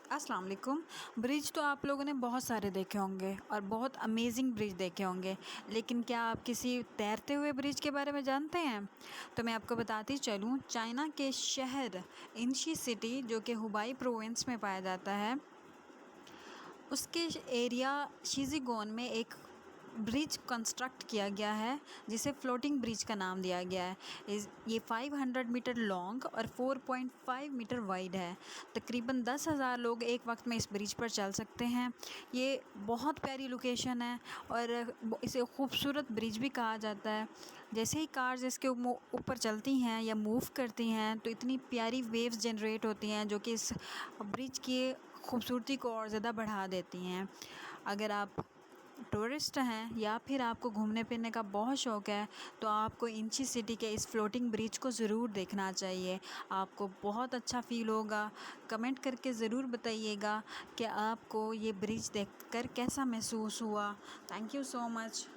अस्सलाम वालेकुम। ब्रिज तो आप लोगों ने बहुत सारे देखे होंगे और बहुत अमेजिंग ब्रिज देखे होंगे, लेकिन क्या आप किसी तैरते हुए ब्रिज के बारे में जानते हैं? तो मैं आपको बताती चलूँ, चाइना के शहर इंची सिटी जो कि हुबाई प्रोविंस में पाया जाता है, उसके एरिया शिज़ुगोन में एक ब्रिज कंस्ट्रक्ट किया गया है जिसे फ्लोटिंग ब्रिज का नाम दिया गया है। ये 500 मीटर लॉन्ग और 4.5 मीटर वाइड है। तकरीबन 10,000 लोग एक वक्त में इस ब्रिज पर चल सकते हैं। ये बहुत प्यारी लोकेशन है और इसे खूबसूरत ब्रिज भी कहा जाता है। जैसे ही कार्स इसके ऊपर चलती हैं या मूव करती हैं तो इतनी प्यारी वेव्स जनरेट होती हैं जो कि इस ब्रिज की खूबसूरती को और ज़्यादा बढ़ा देती हैं। अगर आप टूरिस्ट हैं या फिर आपको घूमने फिरने का बहुत शौक़ है तो आपको इंची सिटी के इस फ्लोटिंग ब्रिज को ज़रूर देखना चाहिए। आपको बहुत अच्छा फ़ील होगा। कमेंट करके ज़रूर बताइएगा कि आपको ये ब्रिज देखकर कैसा महसूस हुआ। Thank you so much.